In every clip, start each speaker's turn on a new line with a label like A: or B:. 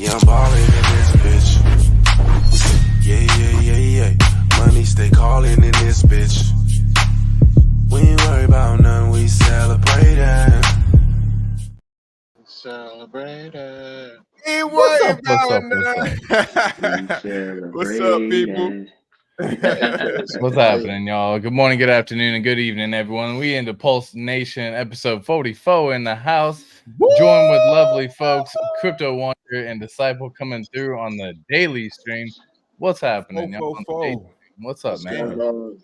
A: Yeah, I'm ballin' in this bitch. Yeah. Money stay callin' in this bitch. We ain't worry about nothing, we celebratin'.
B: Ain't
C: What's
B: worry
C: up? What's
B: about
C: up?
B: nothing. What's up, people?
C: What's happening, y'all? Good morning, good afternoon, and good evening, everyone. We into PulseNation episode 44 in the house. Joined with lovely folks, Crypto Wonder and Disciple coming through on the daily stream. What's happening, y'all? What's up, man?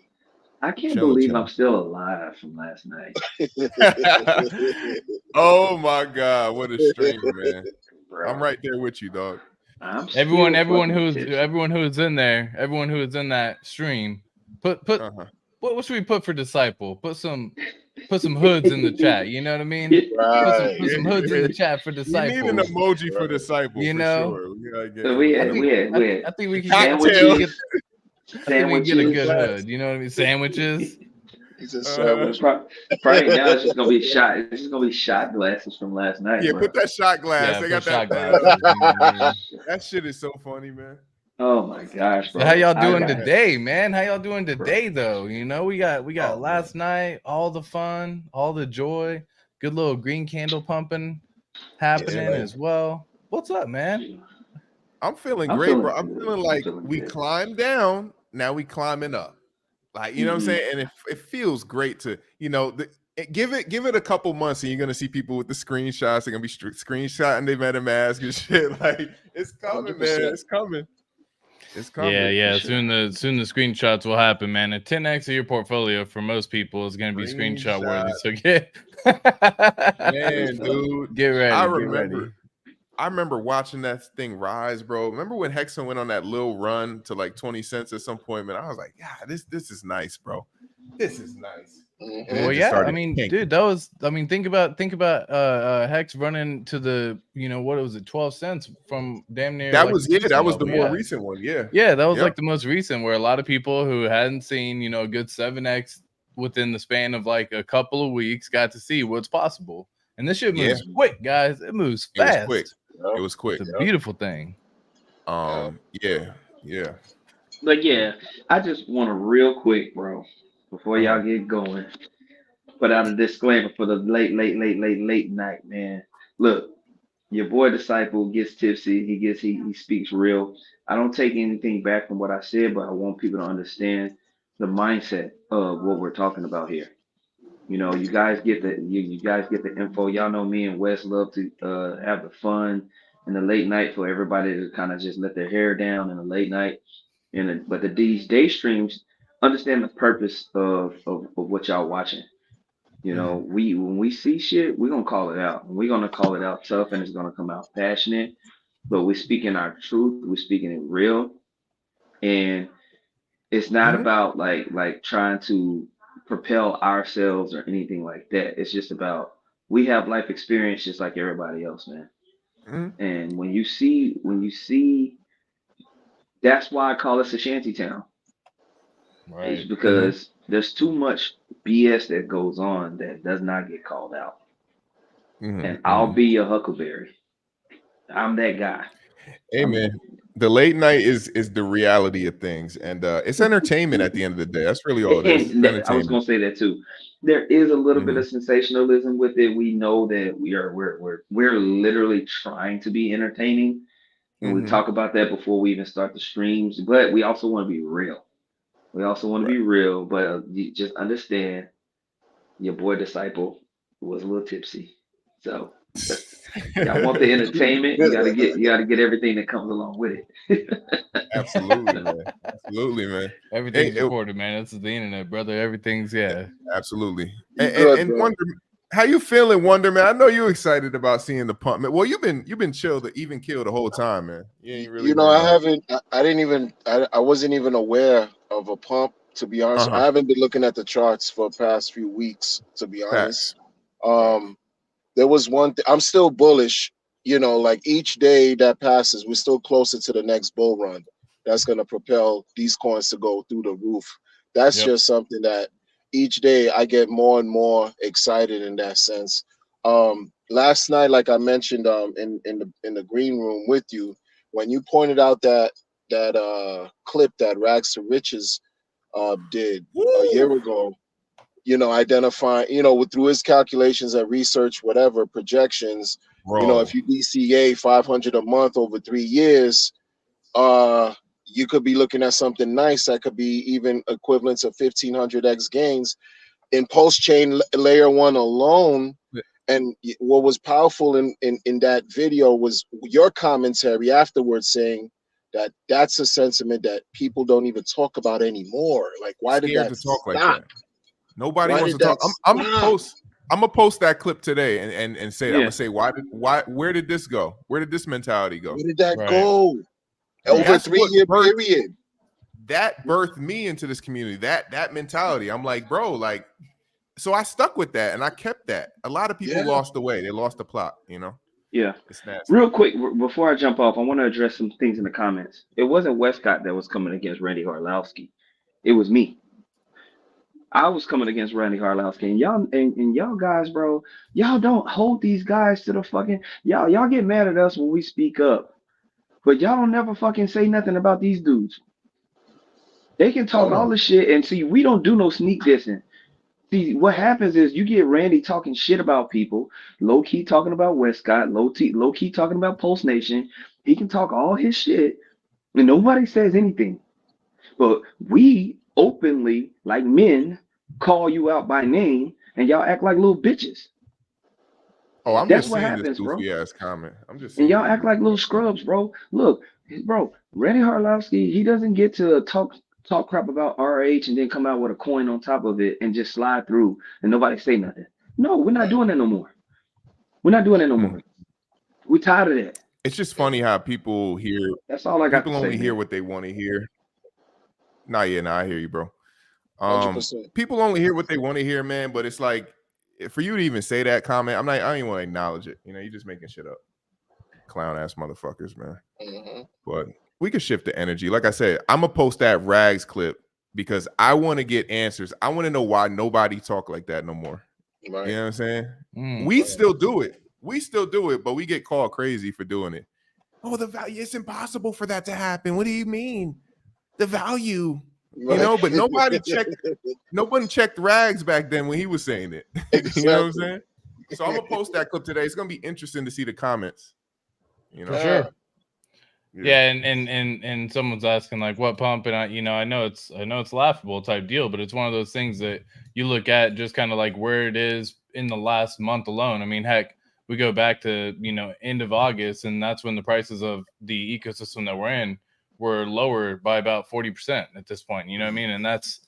D: I can't believe I'm still alive from last night.
B: Oh my God, what a stream, man! Bro. I'm right there with you, dog.
C: Everyone who is in there, everyone who is in that stream, put what should we put for Disciple? Put some hoods in the chat. You know what I mean?
D: Right.
C: Put some hoods in the chat for Disciple.
B: We need an emoji for Disciple.
C: You
B: for
C: know,
B: sure.
C: I think we can get a good hood. You know what I mean? Sandwiches.
D: He's a sandwich. Right now, it's just gonna be shot. It's just gonna be shot glasses from last night.
B: Yeah,
D: bro.
B: Put that shot glass.
C: Yeah,
B: they got
C: shot
B: that.
C: glasses.
B: That shit is so funny, man.
D: Oh my gosh, bro!
C: So how y'all doing today, man? How y'all doing today, though? You know, we got last night, all the fun, all the joy, good little green candle pumping happening as well. What's up, man?
B: I'm feeling great, bro. I'm feeling like we climbed down, now we climbing up. Like, you know what I'm saying? And it feels great to, you know, give it a couple months and you're gonna see people with the screenshots. They're gonna be screenshotting their MetaMask and shit. Like, it's coming, 100%. Man. It's coming. It's coming.
C: Yeah. Soon the screenshots will happen, man. A 10x of your portfolio for most people is gonna be screenshot worthy. So
B: man, dude.
C: Get ready.
B: I remember watching that thing rise, bro. Remember when Hexon went on that little run to like 20 cents at some point, man? I was like, yeah, this is nice, bro. This is nice.
C: Well, yeah, I mean, dude, that was, I mean, think about Hex running to the, you know, what was it, 12 cents from damn near.
B: That was the more recent one. Yeah,
C: that was like the most recent, where a lot of people who hadn't seen, you know, a good 7x within the span of like a couple of weeks got to see what's possible. And this shit moves quick, guys. It moves fast.
B: It was quick.
C: It's a beautiful thing.
B: Yeah.
D: But yeah, I just want to real quick, bro, before y'all get going, put out a disclaimer for the late night, man. Look, your boy Disciple gets tipsy. He speaks real. I don't take anything back from what I said, but I want people to understand the mindset of what we're talking about here. You know, you guys get the info. Y'all know me and Wes love to have the fun in the late night for everybody to kind of just let their hair down in the late night. But these day streams, understand the purpose of what y'all watching. You know, when we see shit, we're gonna call it out. We're gonna call it out tough, and it's gonna come out passionate. But we're speaking our truth. We're speaking it real, and it's not about like trying to propel ourselves or anything like that. It's just about, we have life experience just like everybody else, man. And when you see, that's why I call this a shanty town. Right. It's because there's too much BS that goes on that does not get called out. And I'll be your huckleberry. I'm that guy.
B: Hey, man. The late night is the reality of things, and it's entertainment at the end of the day. That's really all it is.
D: I was gonna say that too. There is a little bit of sensationalism with it. We know that we're literally trying to be entertaining, and we talk about that before we even start the streams. But we also want to be real. But you just understand, your boy Disciple was a little tipsy, so. Y'all want the entertainment? You gotta get everything that comes along with it.
B: Absolutely, man.
C: Everything's recorded, man. This is the internet, brother. Everything's
B: absolutely. And Wonder, how you feeling, Wonder, man? I know you're excited about seeing the pump, man. Well, you've been chill to even kill the whole time, man. You ain't really.
E: You know, I wasn't even aware of a pump, to be honest. I haven't been looking at the charts for the past few weeks, to be honest. There was one thing, I'm still bullish, you know, like each day that passes, we're still closer to the next bull run. That's going to propel these coins to go through the roof. That's just something that each day I get more and more excited in that sense. Last night, like I mentioned, in the green room with you, when you pointed out that clip that Rags to Riches did a year ago, identifying, through his calculations and research, whatever projections, if you DCA 500 a month over 3 years, you could be looking at something nice that could be even equivalent to 1500x gains in Pulsechain layer 1 alone. And what was powerful in that video was your commentary afterwards saying that that's a sentiment that people don't even talk about anymore. Like, why did that
B: talk
E: stop?
B: Like that? Nobody wants to talk. I'm gonna post that clip today and say, I'm gonna say, where did this go? Where did this mentality go?
E: Where did that go? Over a 3-year period.
B: That birthed me into this community. That mentality. I'm like, bro, like, so I stuck with that and I kept that. A lot of people lost the way. They lost the plot,
D: Yeah. Real quick, before I jump off, I want to address some things in the comments. It wasn't Westcott that was coming against Randy Harlowski. It was me. I was coming against Randy Harlowski, and y'all guys, bro, y'all don't hold these guys to the fucking y'all get mad at us when we speak up, but y'all don't never fucking say nothing about these dudes. They can talk all the shit, and see, we don't do no sneak dissing. See, what happens is you get Randy talking shit about people, low key talking about Westcott, low key talking about PulseNation. He can talk all his shit, and nobody says anything. But we openly, like men, call you out by name, and y'all act like little bitches.
B: I'm That's just what happens, this goofy ass comment. I'm just
D: and y'all act like little scrubs, bro. Look, bro, Randy Harlowski, he doesn't get to talk crap about RH and then come out with a coin on top of it and just slide through and nobody say nothing. No, we're not doing that no more. We're not doing that no more. We're tired of that.
B: It's just funny how people hear.
D: That's all I got.
B: People only hear what they want to hear. I hear you, bro.
E: 100%.
B: People only hear what they want to hear, man. But it's like, for you to even say that comment, I don't even want to acknowledge it. You're just making shit up. Clown ass motherfuckers, man.
E: Mm-hmm.
B: But we could shift the energy. Like I said, I'm gonna post that Rags clip because I want to get answers. I want to know why nobody talk like that no more.
E: Right.
B: You know what I'm saying? We still do it. We still do it, but we get called crazy for doing it. Oh, the value, it's impossible for that to happen. What do you mean? The value,
E: right.
B: But nobody checked Rags back then when he was saying it.
E: Exactly.
B: You know what I'm saying? So I'm gonna post that clip today. It's gonna be interesting to see the comments.
C: For sure. Yeah, and someone's asking like what pump, and I know it's laughable type deal, but it's one of those things that you look at just kind of like where it is in the last month alone. I mean, heck, we go back to end of August, and that's when the prices of the ecosystem that we're in were lower by about 40% at this point. You know what I mean? And that's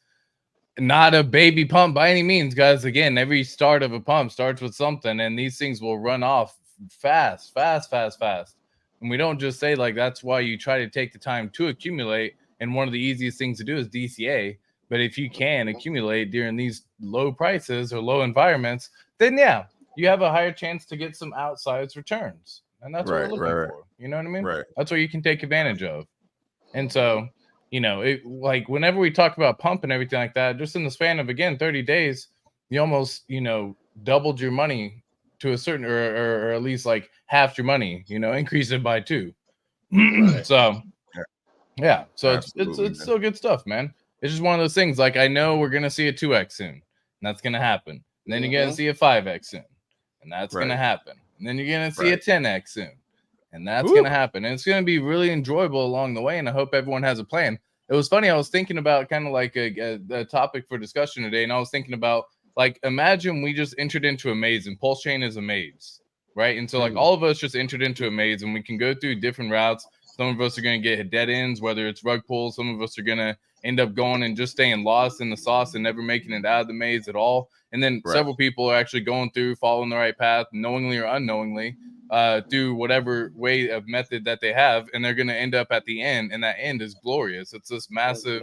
C: not a baby pump by any means, guys. Again, every start of a pump starts with something, and these things will run off fast. And we don't just say like that's why you try to take the time to accumulate. And one of the easiest things to do is DCA. But if you can accumulate during these low prices or low environments, then you have a higher chance to get some outsized returns. And that's what we're looking for. You know what I mean?
B: Right.
C: That's what you can take advantage of. And so, it, like whenever we talk about pump and everything like that, just in the span of, again, 30 days, you almost, doubled your money to a certain, or at least like half your money, increase it by 2. Right. So, yeah. So it's still good stuff, man. It's just one of those things. Like, I know we're going to see a 2X soon, and that's going to happen. And then you're going to see a 5X soon, and that's going to happen. And then you're going to see a 10X soon, and that's going to happen. And it's going to be really enjoyable along the way, and I hope everyone has a plan. It was funny. I was thinking about kind of like a topic for discussion today, and I was thinking about, like, imagine we just entered into a maze, and Pulsechain is a maze, right? And so, like, all of us just entered into a maze, and we can go through different routes. Some of us are going to get dead ends, whether it's rug pulls. Some of us are going to end up going and just staying lost in the sauce and never making it out of the maze at all. And then several people are actually going through, following the right path, knowingly or unknowingly, through whatever way of method that they have. And they're going to end up at the end, and that end is glorious. It's this massive,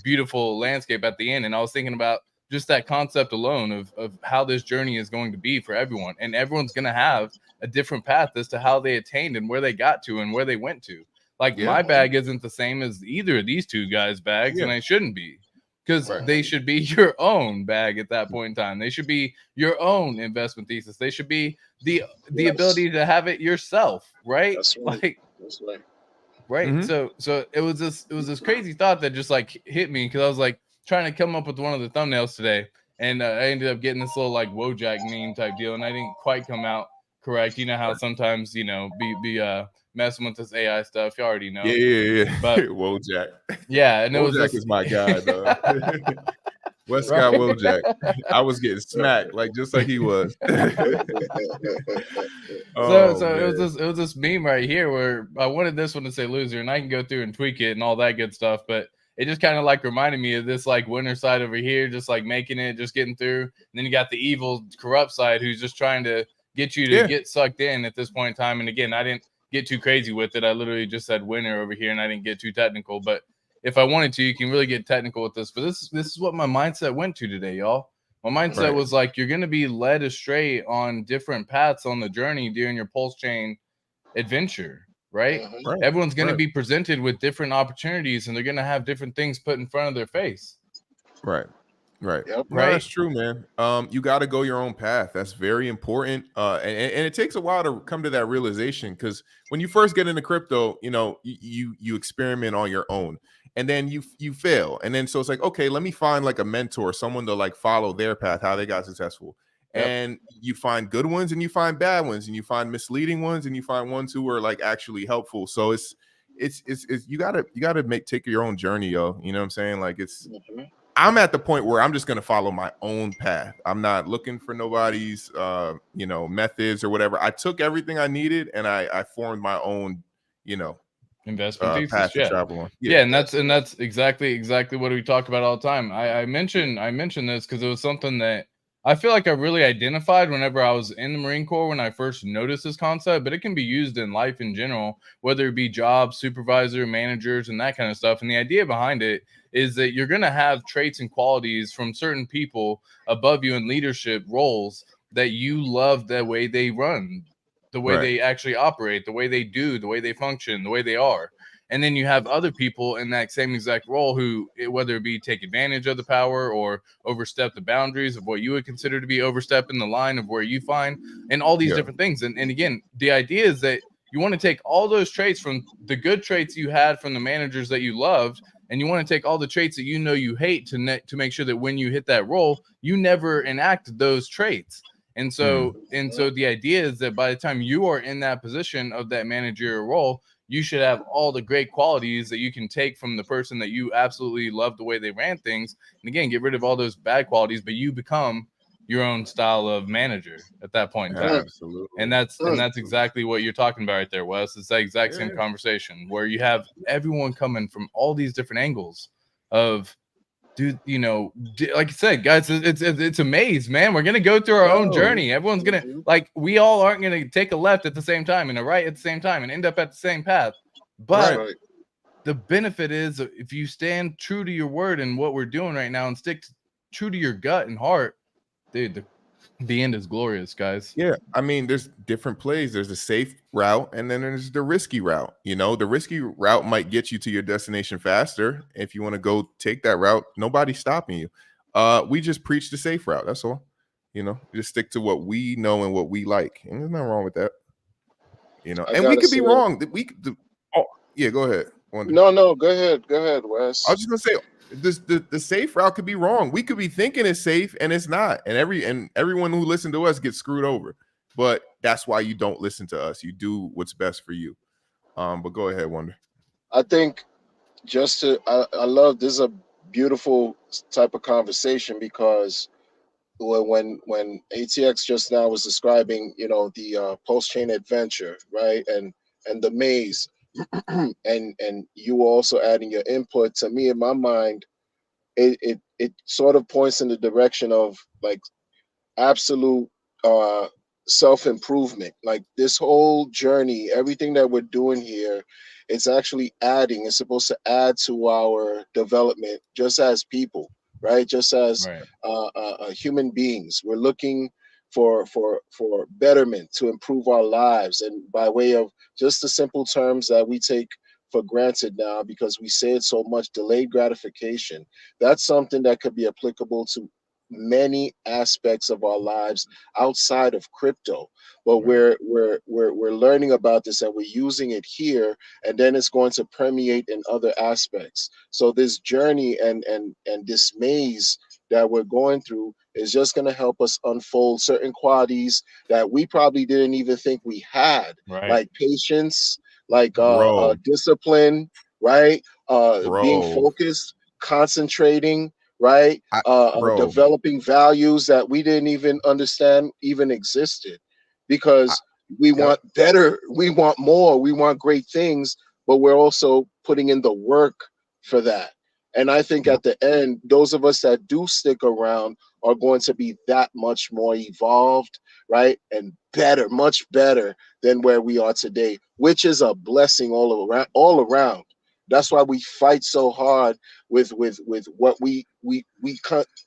C: beautiful landscape at the end. And I was thinking about just that concept alone of how this journey is going to be for everyone. And everyone's going to have a different path as to how they attained and where they got to and where they went to. Like, my bag isn't the same as either of these two guys' bags, and it shouldn't be. because they should be your own bag at that point in time. They should be your own investment thesis. They should be the ability to have it yourself, right?
E: That's right.
C: Like,
E: that's right.
C: Right. So it was this crazy thought that just like hit me because I was like trying to come up with one of the thumbnails today, and I ended up getting this little like Wojak meme type deal, and I didn't quite come out correct. You know how sometimes be messing with this AI stuff. You already know.
B: Yeah.
C: But
B: Wojak.
C: Yeah, and
B: Wojak is my guy, though. Westcott Wojak. I was getting smacked just like he was.
C: So it was this meme right here where I wanted this one to say loser, and I can go through and tweak it and all that good stuff, but it just kind of like reminded me of this like winner side over here, just like making it, just getting through. And then you got the evil, corrupt side who's just trying to get you to get sucked in at this point in time. And again, I didn't get too crazy with it. I literally just said winner over here, and I didn't get too technical. But if I wanted to, you can really get technical with this. But this is what my mindset went to today, y'all. My mindset was like, you're going to be led astray on different paths on the journey during your Pulsechain adventure, right? Everyone's going to be presented with different opportunities, and they're going to have different things put in front of their face.
B: Right.
E: Yep.
B: No, that's true, man. You got to go your own path. That's very important. And it takes a while to come to that realization, because when you first get into crypto, you experiment on your own, and then you fail. And then so it's like, okay, let me find like a mentor, someone to like follow their path, how they got successful. And you find good ones and you find bad ones, and you find misleading ones, and you find ones who are like actually helpful. So it's you gotta take your own journey, yo. You know what I'm saying? Like I'm at the point where I'm just going to follow my own path. I'm not looking for nobody's, methods or whatever. I took everything I needed, and I formed my own,
C: investment thesis,
B: path to travel on.
C: Yeah, and that's exactly what we talk about all the time. I mentioned this because it was something that I feel like I really identified whenever I was in the Marine Corps when I first noticed this concept, but it can be used in life in general, whether it be jobs, supervisor, managers, and that kind of stuff. And the idea behind it is that you're going to have traits and qualities from certain people above you in leadership roles that you love the way they run, the way they actually operate, the way they do, the way they function, the way they are. And then you have other people in that same exact role who, whether it be take advantage of the power or overstep the boundaries of what you would consider to be overstepping the line of where you find, and all these different things. And again, the idea is that you want to take all those traits from the good traits you had from the managers that you loved, and you want to take all the traits that you hate to make sure that when you hit that role, you never enact those traits. And so the idea is that by the time you are in that position of that managerial role, you should have all the great qualities that you can take from the person that you absolutely love the way they ran things. And again, get rid of all those bad qualities, but you become your own style of manager at that point in time.
B: Absolutely.
C: And that's exactly what you're talking about right there, Wes. It's that exact same conversation where you have everyone coming from all these different angles of, dude, like you said, guys, it's a maze, man. We're gonna go through our own journey. Everyone's gonna we all aren't gonna take a left at the same time and a right at the same time and end up at the same path. But the benefit is if you stand true to your word and what we're doing right now and stick true to your gut and heart, dude, the end is glorious, guys.
B: Yeah, I mean, there's different plays. There's a safe route, and then there's the risky route. The risky route might get you to your destination faster. If you want to go take that route, nobody's stopping you. We just preach the safe route. That's all. Just stick to what we know and what we like, and there's nothing wrong with that. And we could be wrong. Go ahead.
E: No, go ahead, Wes.
B: I was just gonna say, the safe route could be wrong. We could be thinking it's safe and it's not, and everyone who listened to us gets screwed over. But that's why you don't listen to us. You do what's best for you. But go ahead, Wonder.
E: I think I love this is a beautiful type of conversation, because when ATX just now was describing the Pulsechain adventure, right, and the maze, and you also adding your input, to me in my mind, it sort of points in the direction of like absolute self-improvement. Like this whole journey, everything that we're doing here, it's supposed to add to our development just as people, right? Just as human beings. We're looking for betterment, to improve our lives, and by way of just the simple terms that we take for granted now because we say it so much. Delayed gratification. That's something that could be applicable to many aspects of our lives outside of crypto. But we're learning about this and we're using it here, and then it's going to permeate in other aspects. So this journey and this maze that we're going through is just going to help us unfold certain qualities that we probably didn't even think we had, like patience, like discipline, right? Being focused, concentrating, right? Developing values that we didn't even understand even existed, because we want better, we want more, we want great things, but we're also putting in the work for that. And I think at the end, those of us that do stick around are going to be that much more evolved, right? And better, much better than where we are today, which is a blessing all around. That's why we fight so hard with what we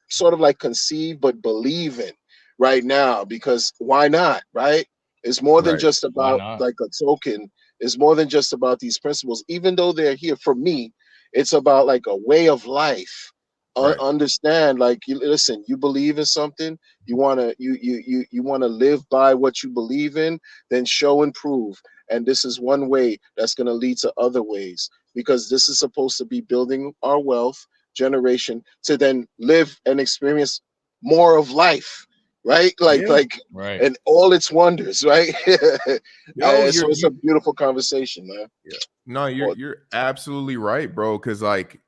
E: sort of like conceive but believe in right now, because why not, right? It's more than just about like a token. It's more than just about these principles, even though they're here. For me, it's about like a way of life. Understand, like, listen, you believe in something, you want to live by what you believe in, then show and prove. And this is one way that's going to lead to other ways, because this is supposed to be building our wealth generation to then live and experience more of life, right? And all its wonders, right? So it's a beautiful conversation, man.
B: No, you're absolutely right, bro. Because like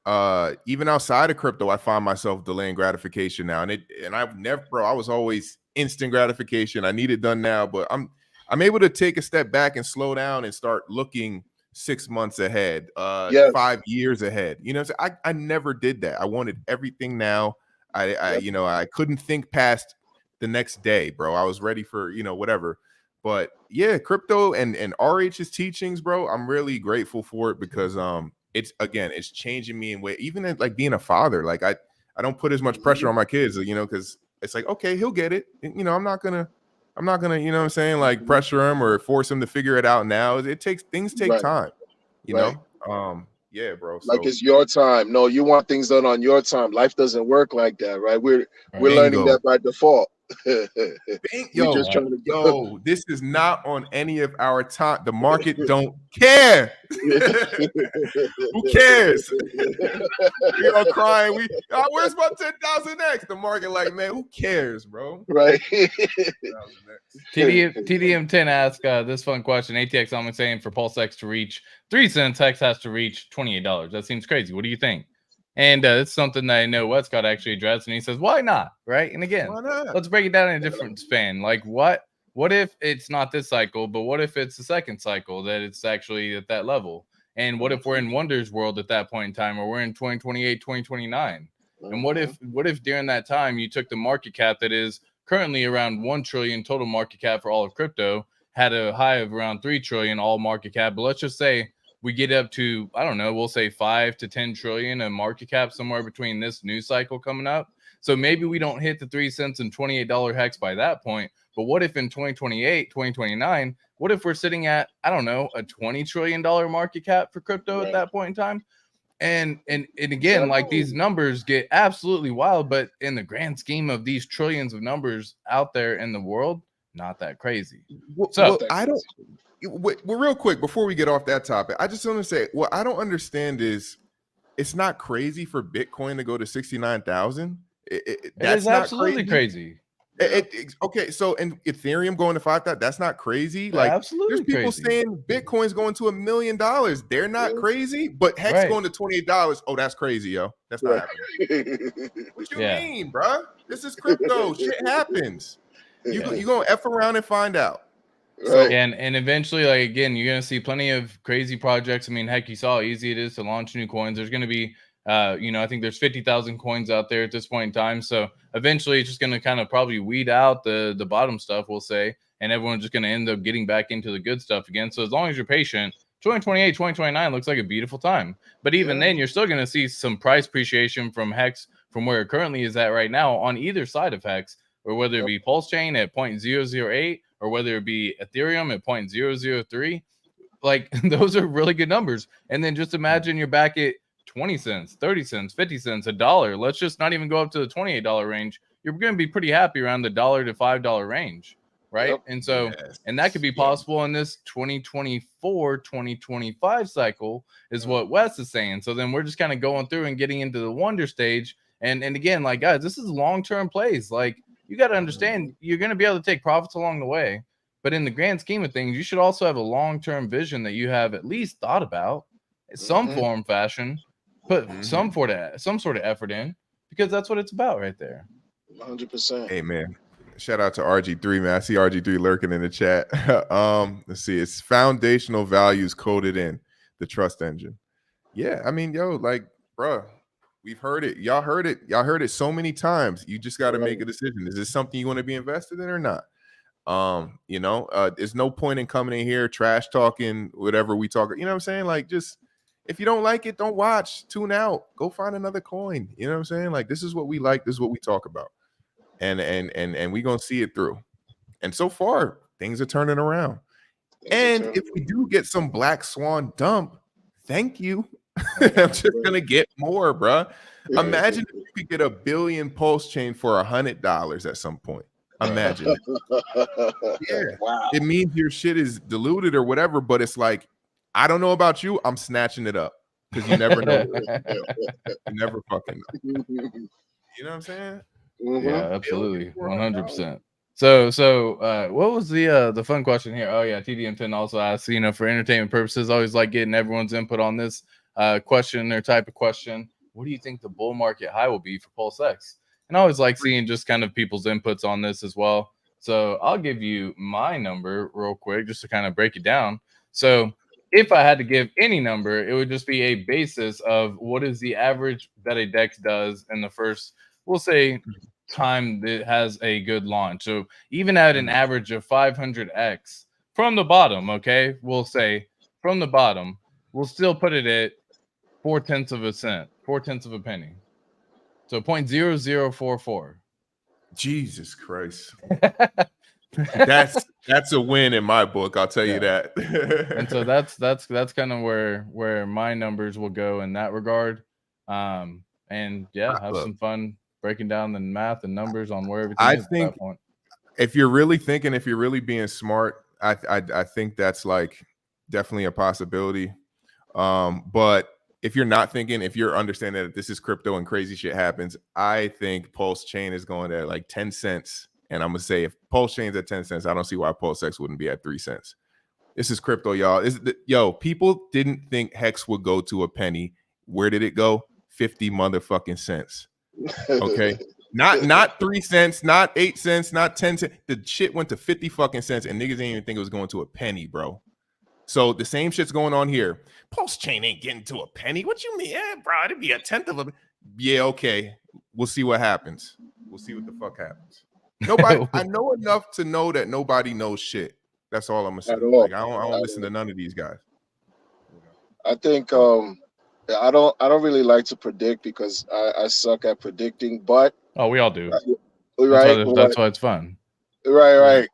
B: even outside of crypto, I find myself delaying gratification now, and I've never, bro. I was always instant gratification. I need it done now, but I'm able to take a step back and slow down and start looking 6 months ahead, 5 years ahead. You know, I never did that. I wanted everything now. I couldn't think past the next day, bro. I was ready for whatever. But yeah, crypto and RH's teachings, bro, I'm really grateful for it, because it's changing me in way, even like being a father. Like I don't put as much pressure on my kids, because it's like, okay, he'll get it. I'm not gonna, you know what I'm saying, like pressure him or force him to figure it out now. Things take time, you know. Yeah, bro.
E: Like it's your time. No, you want things done on your time. Life doesn't work like that, right? We're learning that by default.
B: This is not on any of our time. The market don't care. Who cares? We are crying. Where's my 10,000X? The market like, man, who cares, bro?
E: Right.
C: TDM10 asked this fun question. ATX, I'm saying for Pulsex to reach 3 cents, HEX has to reach $28. That seems crazy. What do you think? And it's something that I know Westcott actually addressed, and he says, why not? Right? And again, let's break it down in a different span. Like what if it's not this cycle, but what if it's the second cycle that it's actually at that level? And what if we're in Wonder's world at that point in time, or we're in 2028, 2029? And what if during that time you took the market cap that is currently around 1 trillion total market cap for all of crypto, had a high of around 3 trillion all market cap, but let's just say we get up to, I don't know, we'll say 5 to 10 trillion in market cap somewhere between this news cycle coming up. So maybe we don't hit the 3 cents and $28 HEX by that point. But what if in 2028, 2029, what if we're sitting at, I don't know, a $20 trillion market cap for crypto at that point in time? And again, like these numbers get absolutely wild, but in the grand scheme of these trillions of numbers out there in the world, not that crazy.
B: I don't. Well, real quick, before we get off that topic, I just want to say what I don't understand is it's not crazy for Bitcoin to go to 69,000. That's not
C: absolutely crazy.
B: Okay, so and Ethereum going to 5,000, that's not crazy. Like
C: absolutely,
B: there's people saying Bitcoin's going to $1 million. They're not crazy, but HEX going to $28. Oh, that's crazy, yo. That's not happening. What you mean, bro? This is crypto. Shit happens. You gonna F around and find out.
C: So and eventually, like again, you're gonna see plenty of crazy projects. I mean, heck, you saw how easy it is to launch new coins. There's gonna be, I think there's 50,000 coins out there at this point in time. So eventually, it's just gonna kind of probably weed out the bottom stuff, we'll say, and everyone's just gonna end up getting back into the good stuff again. So as long as you're patient, 2028, 2029 looks like a beautiful time. But even then, you're still gonna see some price appreciation from HEX from where it currently is at right now on either side of HEX, or whether it be Pulsechain at 0.008. or whether it be Ethereum at 0.003, like those are really good numbers. And then just imagine you're back at 20 cents, 30 cents, 50 cents, $1. Let's just not even go up to the $28 range. You're going to be pretty happy around the $1 to $5 range, right?
E: Yep.
C: And so, and that could be possible in this 2024-2025 cycle is what Wes is saying. So then we're just kind of going through and getting into the wonder stage. And again, like, guys, this is long-term plays. Like, you got to understand, you're going to be able to take profits along the way. But in the grand scheme of things, you should also have a long-term vision that you have at least thought about in some form, fashion, put some sort of effort in, because that's what it's about right there.
E: 100%.
B: Hey, man. Shout out to RG3, man. I see RG3 lurking in the chat. Let's see. It's foundational values coded in the trust engine. Yeah, I mean, yo, like, bro, we've heard it. Y'all heard it. Y'all heard it so many times. You just got to make a decision. Is this something you want to be invested in or not? There's no point in coming in here trash talking whatever we talk. You know what I'm saying? Like, just if you don't like it, don't watch. Tune out. Go find another coin. You know what I'm saying? Like, this is what we like. This is what we talk about. And we gonna see it through. And so far, things are turning around. And if we do get some black swan dump, thank you. I'm just gonna get more, bro. Imagine if you could get 1 billion Pulsechain for $100 at some point. Imagine. Yeah. Wow. It means your shit is diluted or whatever, but it's like, I don't know about you, I'm snatching it up because you never know. You never fucking know. You know what I'm saying?
C: Yeah, absolutely, 100%. So what was the fun question here? Oh yeah, TDM10 also asked, for entertainment purposes, always like getting everyone's input on this question or type of question. What do you think the bull market high will be for Pulsex? And I always like seeing just kind of people's inputs on this as well. So I'll give you my number real quick just to kind of break it down. So if I had to give any number, it would just be a basis of what is the average that a DEX does in the first, we'll say, time that has a good launch. So even at an average of 500x from the bottom, okay, we'll say from the bottom, we'll still put it at 0.4 of a cent, 0.4 of a penny. So 0.0044.
B: Jesus Christ. That's a win in my book, I'll tell you that.
C: And so that's kind of where my numbers will go in that regard. And yeah, have some fun breaking down the math and numbers on where everything is at that point.
B: If you're really thinking, if you're really being smart, I think that's like definitely a possibility. But if you're not thinking, if you're understanding that this is crypto and crazy shit happens, I think Pulsechain is going at like 10 cents. And I'm going to say if Pulsechain's at 10 cents, I don't see why Pulsex wouldn't be at 3 cents. This is crypto, y'all. People didn't think HEX would go to a penny. Where did it go? 50 motherfucking cents. Okay. Not 3 cents, not 8 cents, not 10 cents. The shit went to 50 fucking cents and niggas didn't even think it was going to a penny, bro. So the same shit's going on here. Pulsechain ain't getting to a penny. What you mean? Yeah, bro, it'd be 1/10 of a. Yeah, okay. We'll see what happens. We'll see what the fuck happens. Nobody. I know enough to know that nobody knows shit. That's all I'm gonna say. Like, I don't listen to none of these guys.
E: I think I don't really like to predict because I suck at predicting. But
C: we all do.
E: Right.
C: That's why it's fun.
E: Right.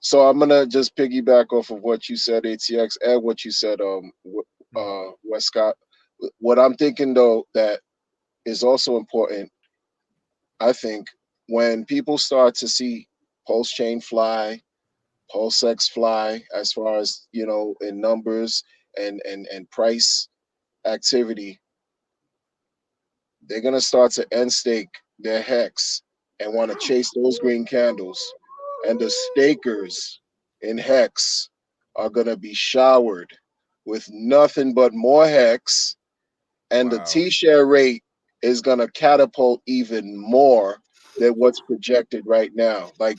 E: So I'm gonna just piggyback off of what you said, ATX, and what you said, Westcott. What I'm thinking though that is also important, I think, when people start to see Pulsechain fly, Pulsex fly, as far as in numbers and price activity, they're gonna start to end stake their HEX and want to chase those green candles. And the stakers in HEX are going to be showered with nothing but more HEX. And the T-share rate is going to catapult even more than what's projected right now. Like,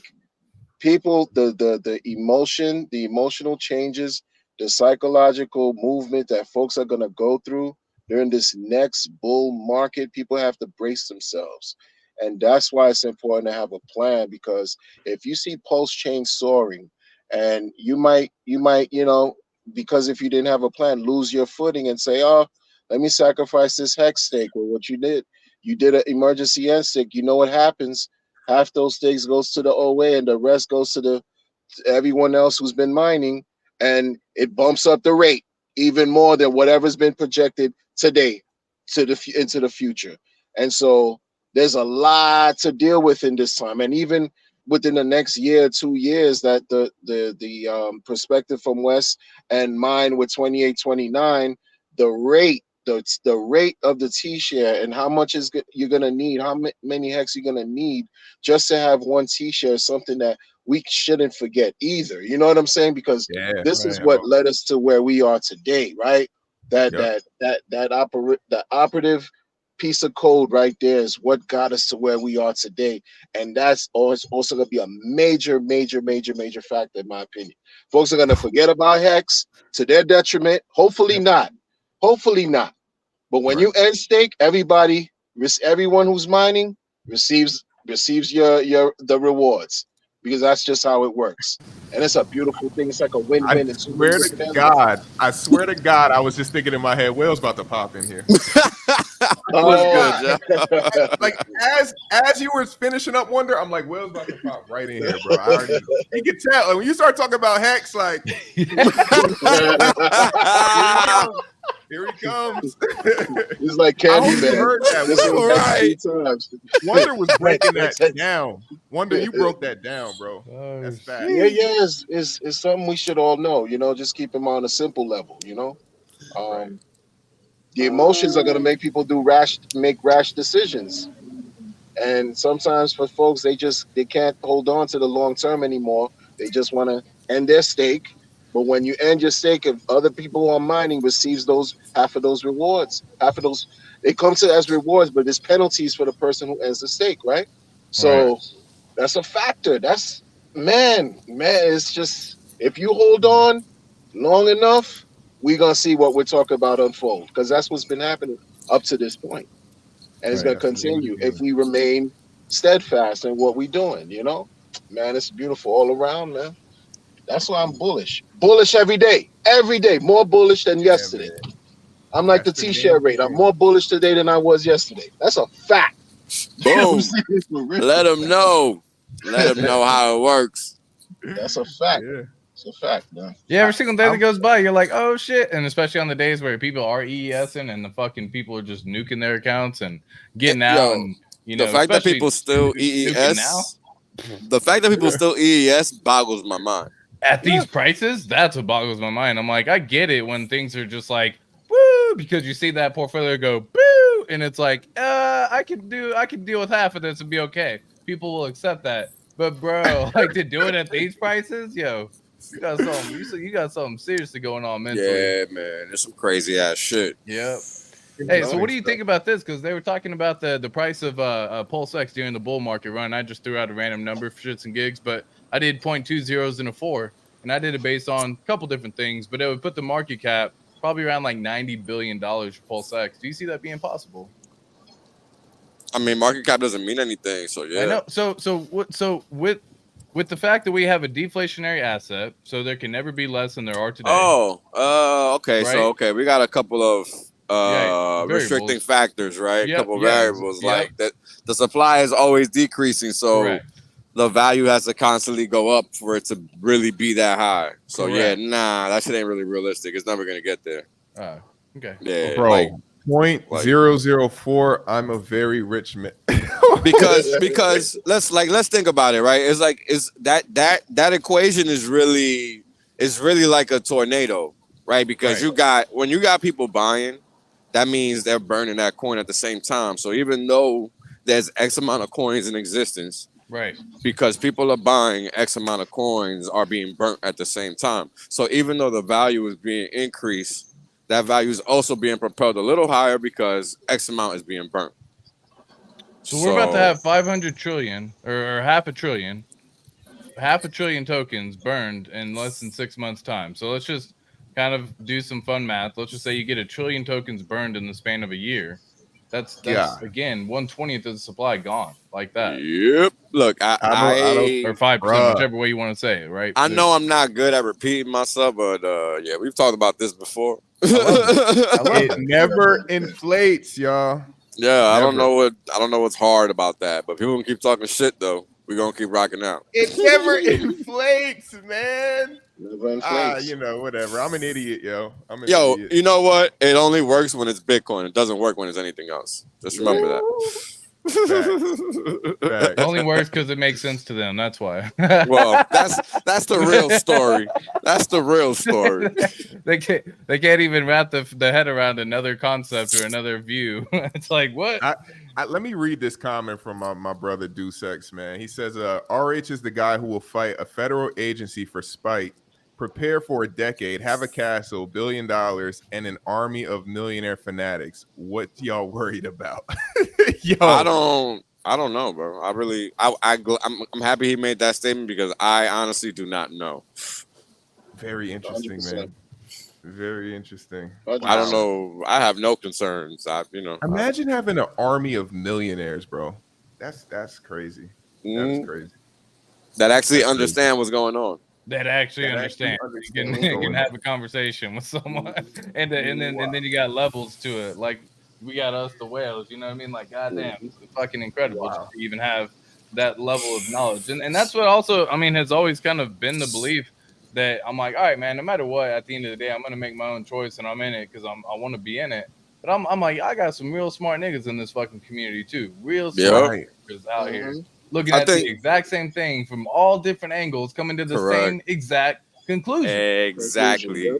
E: people, the emotion, the emotional changes, the psychological movement that folks are going to go through during this next bull market, people have to brace themselves. And that's why it's important to have a plan, because if you see Pulsechain soaring, and you might, because if you didn't have a plan, lose your footing and say, oh, let me sacrifice this HEX stake. Well, what you did an emergency end stake. You know what happens? Half those stakes goes to the OA and the rest goes to everyone else who's been mining. and it bumps up the rate even more than whatever's been projected today into the future. And so there's a lot to deal with in this time, and even within the next year, 2 years, that the perspective from Wes and mine with 28, 29, the rate of the T-share and how much you're gonna need, how many hex you're gonna need just to have one T-share is something that we shouldn't forget either. You know what I'm saying? Because this is what led us to where we are today, right? The operative piece of code right there is what got us to where we are today, and that's also going to be a major factor in my opinion. Folks are going to forget about hex to their detriment. Hopefully not, but when you end stake, everyone who's mining receives the rewards, because that's just how it works. And it's a beautiful thing. It's like a win-win.
B: I swear to God, I was just thinking in my head, Will's about to pop in here.
F: Good,
B: like as you were finishing up Wonder, I'm like, Will's about to pop right in here, bro. I already know. You can tell, like, when you start talking about hex, like here he comes.
E: He's like Candyman.
B: Heard that. Right. Wonder was breaking that down. Wonder, you broke that down, bro. That's fast.
E: Yeah, it's something we should all know. You know, just keep him on a simple level. You know, the emotions are going to make people make rash decisions, and sometimes for folks, they can't hold on to the long term anymore. They just want to end their stake. But when you end your stake, if other people who are mining receives half of those rewards, they come to as rewards, but there's penalties for the person who ends the stake, right? So that's a factor. That's man, it's just, if you hold on long enough, we're gonna see what we're talking about unfold, because that's what's been happening up to this point. And it's gonna continue if we remain steadfast in what we're doing, you know? Man, it's beautiful all around, man. That's why I'm bullish. Bullish every day, more bullish than yesterday. I'm like the T-share rate. I'm more bullish today than I was yesterday. That's a fact.
F: Boom. Let them know. Let them know how it works.
E: That's a fact. Yeah. It's a fact, man.
C: Yeah, every single day that goes by, you're like, oh shit. And especially on the days where people are EESing and the fucking people are just nuking their accounts and getting out. And you know,
F: the fact that people still EES, the fact that people still EES boggles my mind.
C: At these prices, that's what boggles my mind. I'm like, I get it when things are just like, woo, because you see that portfolio go boo, and it's like, I can deal with half of this and be okay. People will accept that. But bro, like, to do it at these prices, yo, you got something seriously going on mentally.
F: Yeah, man, there's some crazy ass shit.
C: Yep. Hey, so what do you think about this? Because they were talking about the price of Pulsex during the bull market run. I just threw out a random number for shits and gigs, but I did 0.2 zeros and a 4, and I did it based on a couple different things, but it would put the market cap probably around like $90 billion for Pulsex. Do you see that being possible?
F: I mean, market cap doesn't mean anything, so yeah.
C: I know. So with the fact that we have a deflationary asset, so there can never be less than there are today.
F: Okay. Right? So we got a couple of restricting factors, right?
C: Yep,
F: a couple variables, like that. The supply is always decreasing, so the value has to constantly go up for it to really be that high. So that shit ain't really realistic. It's never gonna get there.
C: Okay.
F: Yeah,
B: bro. 0.004. I'm a very rich man.
F: because let's think about it, right? It's like that equation is really like a tornado, right? Because when you got people buying, that means they're burning that coin at the same time. So even though there's X amount of coins in existence,
C: right,
F: because people are buying, X amount of coins are being burnt at the same time. So even though the value is being increased, that value is also being propelled a little higher because X amount is being burnt.
C: So we're about to have 500 trillion or half a trillion tokens burned in less than 6 months' time. So let's just kind of do some fun math. Let's just say you get 1 trillion tokens burned in the span of a year. That's again 1/20th of the supply gone like that.
F: Yep. Look, I
C: or 5%, whichever way you want to say it, right?
F: I know I'm not good at repeating myself, but we've talked about this before.
B: It never inflates, y'all.
F: Yeah, never. I don't know what's hard about that, but people can keep talking shit though. We're gonna keep rocking out.
B: It never inflates, man.
E: Never inflates.
B: You know, whatever. I'm an idiot, yo.
F: Yo,
B: idiot.
F: you know what? It only works when it's Bitcoin. It doesn't work when it's anything else. Just remember that.
C: It only works because it makes sense to them. That's why.
F: Well, that's the real story. That's the real story.
C: They can't even wrap the head around another concept or another view. It's like, what?
B: Let me read this comment from my brother Deucex, man. He says, RH is the guy who will fight a federal agency for spite, prepare for a decade, have a castle, $1 billion, and an army of millionaire fanatics. What y'all worried about? Yo,
F: I don't know, bro. I'm happy he made that statement because I honestly do not know.
B: Very interesting, 100%. Man. Very interesting.
F: Wow. I don't know. I have no concerns.
B: Imagine having an army of millionaires, bro. That's crazy. That's crazy.
F: That actually understand what's going on.
C: That actually understand. You can have a conversation with someone, and then you got levels to it. Like we got us, the whales. You know what I mean? Like, goddamn, it's fucking incredible just to even have that level of knowledge. And that's what also, I mean, has always kind of been the belief that I'm like, all right, man, no matter what, at the end of the day, I'm gonna make my own choice, and I'm in it because I want to be in it. But I'm like, I got some real smart niggas in this fucking community too. Real smart niggas out here. Looking at the exact same thing from all different angles, coming to the same exact conclusion.
F: Exactly.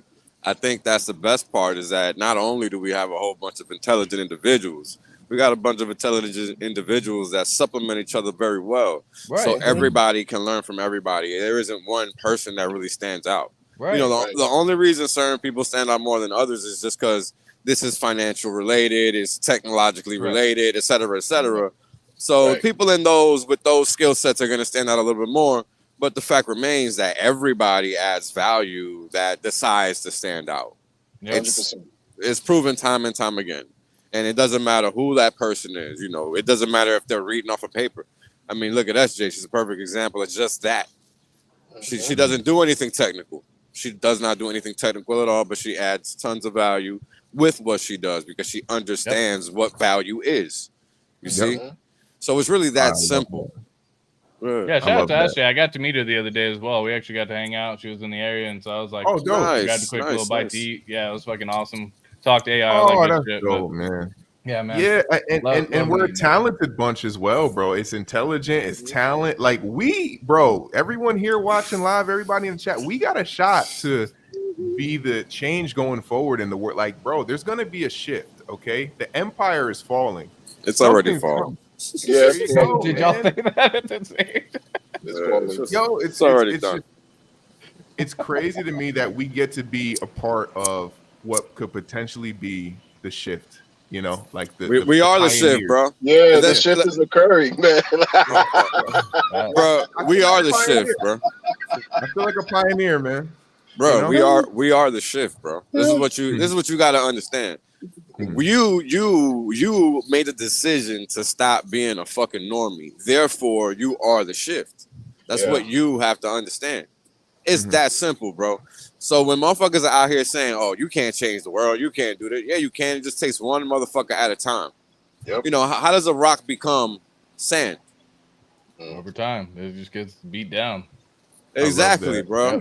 F: I think that's the best part is that not only do we have a whole bunch of intelligent individuals, we got a bunch of intelligent individuals that supplement each other very well. Right. So everybody can learn from everybody. There isn't one person that really stands out. Right. You know, the only reason certain people stand out more than others is just because this is financial related, it's technologically related, et cetera, et cetera. So people in with those skill sets are going to stand out a little bit more. But the fact remains that everybody adds value that decides to stand out. It's proven time and time again. And it doesn't matter who that person is. You know, it doesn't matter if they're reading off a paper. I mean, look at SJ. She's a perfect example of just that. She doesn't do anything technical. She does not do anything technical at all, but she adds tons of value with what she does because she understands what value is. You see? So it's really that simple.
C: Yeah, shout out to Ashley. I got to meet her the other day as well. We actually got to hang out. She was in the area, and so I was like,
B: "Oh, dope!"
C: We got a quick little bite to eat. Yeah, it was fucking awesome. Talk to AI.
B: Oh, that's dope, man.
C: Yeah, man.
B: Yeah, and we're a talented bunch as well, bro. It's intelligent, it's talent. Like everyone here watching live, everybody in the chat, we got a shot to be the change going forward in the world. Like, bro, there's gonna be a shift. Okay, the empire is falling.
F: It's already falling.
E: Yeah,
C: did y'all think that at the same?
B: Yo,
F: it's already done.
B: It's crazy to me that we get to be a part of what could potentially be the shift. You know, like
F: we are the shift, bro.
E: Yeah, the shift is occurring, man.
F: Bro, we are the shift, bro.
B: I feel like a pioneer, man.
F: Bro, you know? we are the shift, bro. This is what you got to understand. You made a decision to stop being a fucking normie. Therefore, you are the shift. That's what you have to understand. It's that simple, bro. So when motherfuckers are out here saying, "Oh, you can't change the world, you can't do that," yeah, you can. It just takes one motherfucker at a time. Yep. You know, how does a rock become sand?
C: Over time, it just gets beat down.
F: Exactly, bro.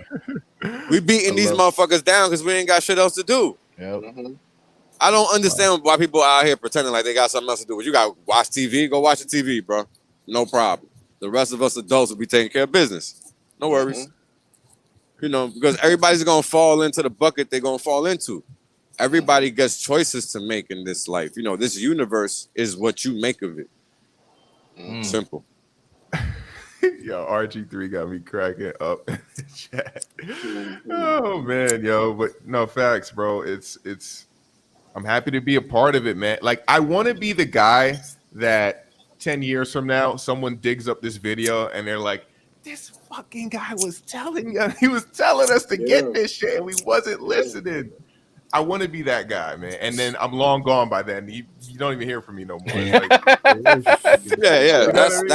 F: We beating these motherfuckers down because we ain't got shit else to do.
C: Yep.
F: I don't understand why people out here pretending like they got something else to do. But you got to watch TV, go watch the TV, bro. No problem. The rest of us adults will be taking care of business. No worries. You know, because everybody's going to fall into the bucket they're going to fall into. Everybody gets choices to make in this life. You know, this universe is what you make of it. Simple.
B: Yo, RG3 got me cracking up in the chat. Oh, man, yo. But no, facts, bro. I'm happy to be a part of it, man. Like, I want to be the guy that 10 years from now, someone digs up this video and they're like, this fucking guy was telling us, he was telling us to get this shit and we wasn't listening. I want to be that guy, man. And then I'm long gone by then. You don't even hear from me no more. Like,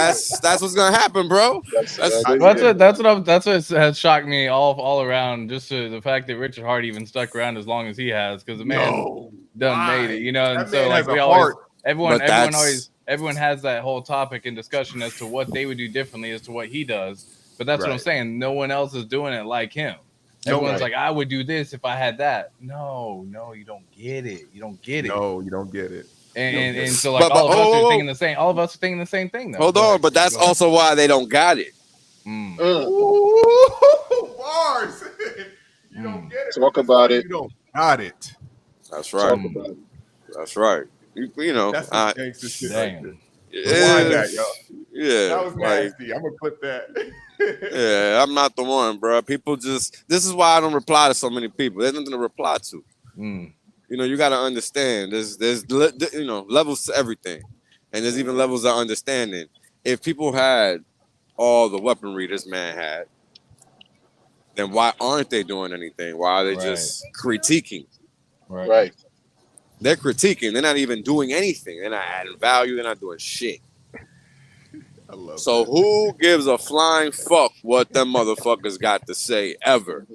F: That's what's gonna happen, bro.
C: That's what has shocked me all around. Just the fact that Richard Hart even stuck around as long as he has, because the man done made it, you know. And so like everyone always everyone has that whole topic and discussion as to what they would do differently as to what he does. But that's what I'm saying. No one else is doing it like him. Everyone's like, I would do this if I had that. No, you don't get it. You don't get it.
B: No, you don't get it.
C: And so like all of us are thinking the same. All of us are thinking the same thing though.
F: Hold on, but that's also why they don't got it.
B: Ooh, bars. You don't get it.
E: Talk about it.
B: You don't got it.
F: That's right. That's right. You know,
B: that's some gangster shit.
C: Damn.
B: That, yo.
F: Yeah,
B: that was nasty. I'm gonna clip that.
F: Yeah, I'm not the one, bro. People just. This is why I don't reply to so many people. There's nothing to reply to. You know, you got to understand. There's you know, levels to everything, and there's even levels of understanding. If people had all the weaponry this man had, then why aren't they doing anything? Why are they just critiquing?
E: Right.
F: They're critiquing. They're not even doing anything. They're not adding value. They're not doing shit.
B: I love
F: so
B: that.
F: Who gives a flying fuck what them motherfuckers got to say ever?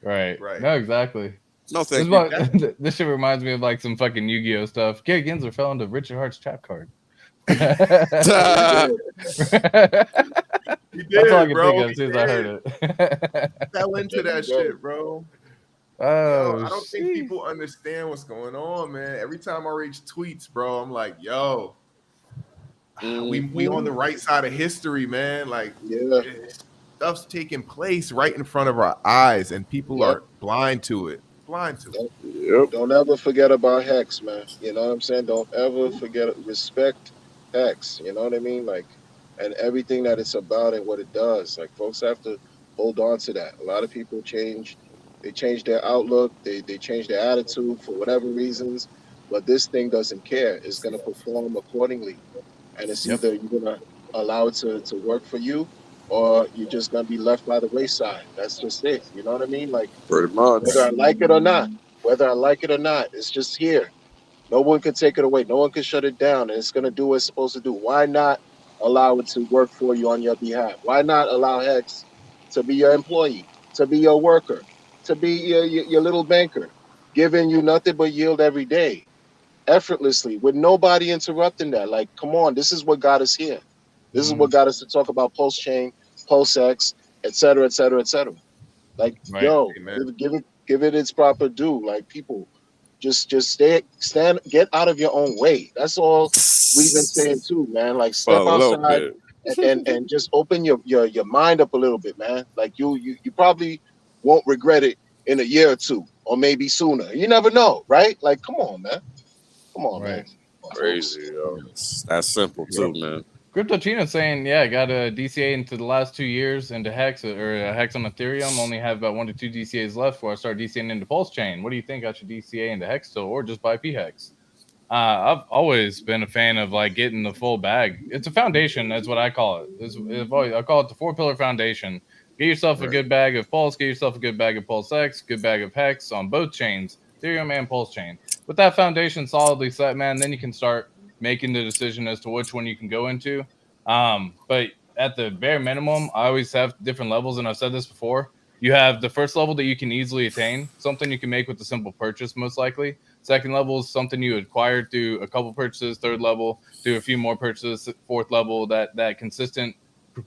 C: Right. No, exactly.
F: No, thank you.
C: This shit reminds me of like some fucking Yu-Gi-Oh stuff. Gary Gensler fell into Richard Hart's trap card.
B: He did,
C: That's all I can
B: bro.
C: think of as soon as I heard it.
B: Fell into that shit, bro.
C: Oh,
B: I don't think people understand what's going on, man. Every time I reach tweets, bro, I'm like, yo, we on the right side of history, man. Like, stuff's taking place right in front of our eyes, and people are blind to it.
E: Don't ever forget about HEX, man. You know what I'm saying? Don't ever forget, respect HEX. You know what I mean? Like, and everything that it's about and what it does. Like, folks have to hold on to that. A lot of people change. They change their outlook. They change their attitude for whatever reasons. But this thing doesn't care. It's going to perform accordingly. And it's either you're going to allow it to work for you, or you're just going to be left by the wayside. That's just it. You know what I mean? Like,
F: pretty much.
E: Whether I like it or not, it's just here. No one can take it away. No one can shut it down. And it's going to do what it's supposed to do. Why not allow it to work for you on your behalf? Why not allow HEX to be your employee, to be your worker, to be your little banker, giving you nothing but yield every day, effortlessly, with nobody interrupting that? Like, come on, this is what got us here. This is what got us to talk about Pulsechain, Pulsex, et cetera, et cetera, et cetera. Like, give it its proper due. Like, people, just get out of your own way. That's all we've been saying too, man. Like, step outside and just open your mind up a little bit, man. Like, you probably won't regret it in a year or two, or maybe sooner. You never know, right? Like, come on, man. Come on, man.
F: Crazy, yo. That's simple too, man.
C: Crypto Chino's saying, got a DCA into the last 2 years into HEX, or HEX on Ethereum. Only have about 1 to 2 DCAs left before I start DCAing into Pulsechain. What do you think? I should DCA into HEX still, or just buy PHEX? I've always been a fan of like getting the full bag. It's a foundation. That's what I call it. I call it the 4-pillar foundation. Get yourself a good bag of Pulse. Get yourself a good bag of Pulsex. Good bag of HEX on both chains, Ethereum and Pulsechain. With that foundation solidly set, man, then you can start making the decision as to which one you can go into. But at the bare minimum, I always have different levels, and I've said this before. You have the first level that you can easily attain, something you can make with a simple purchase, most likely. Second level is something you acquired through a couple purchases. Third level, through a few more purchases. Fourth level, that consistent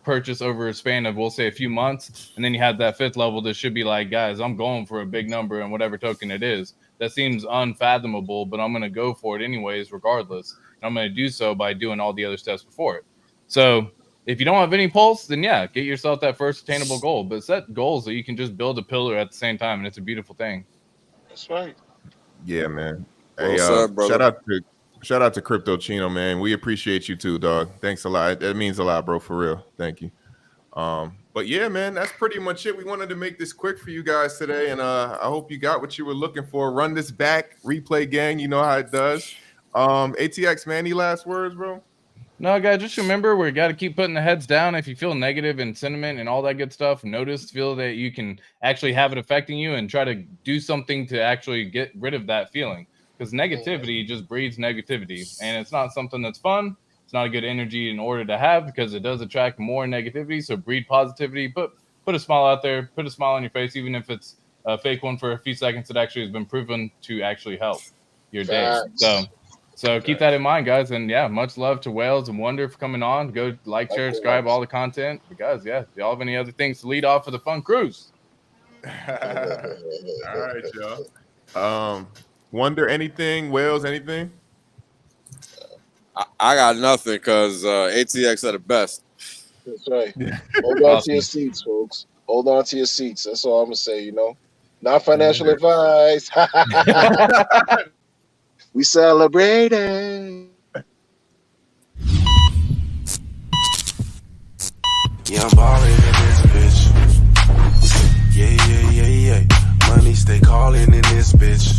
C: purchase over a span of, we'll say, a few months. And then you have that fifth level that should be like, guys, I'm going for a big number and whatever token it is. That seems unfathomable, but I'm going to go for it anyways, regardless. And I'm going to do so by doing all the other steps before it. So if you don't have any pulse, then get yourself that first attainable goal. But set goals that you can just build a pillar at the same time, and it's a beautiful thing.
E: That's right.
B: Yeah, man.
F: Hey,
B: shout out to Crypto Chino, man. We appreciate you too, dog. Thanks a lot. That means a lot, bro, for real. Thank you. But yeah, man, that's pretty much it. We wanted to make this quick for you guys today, and I hope you got what you were looking for. Run this back, replay gang. You know how it does. ATX, man, any last words, bro?
C: No, guys, just remember, we got to keep putting the heads down. If you feel negative and sentiment and all that good stuff, feel that you can actually have it affecting you, and try to do something to actually get rid of that feeling. Because negativity just breeds negativity, and it's not something that's fun. It's not a good energy in order to have, because it does attract more negativity. So breed positivity. Put a smile out there. Put a smile on your face, even if it's a fake one for a few seconds. It actually has been proven to actually help your day. So So keep that in mind, guys. And yeah, much love to Wales and Wonder for coming on. Go like, share, subscribe, all the content. Because yeah, y'all have any other things to lead off for the fun cruise?
B: All right, y'all. Wonder anything? Wales anything?
F: I got nothing because ATX are the best.
E: That's right. Hold on to your seats, folks. Hold on to your seats. That's all I'm gonna say. Not financial advice. We celebrating.
A: Yeah, I'm ballin' in this bitch. Yeah. Money stay callin' in this bitch.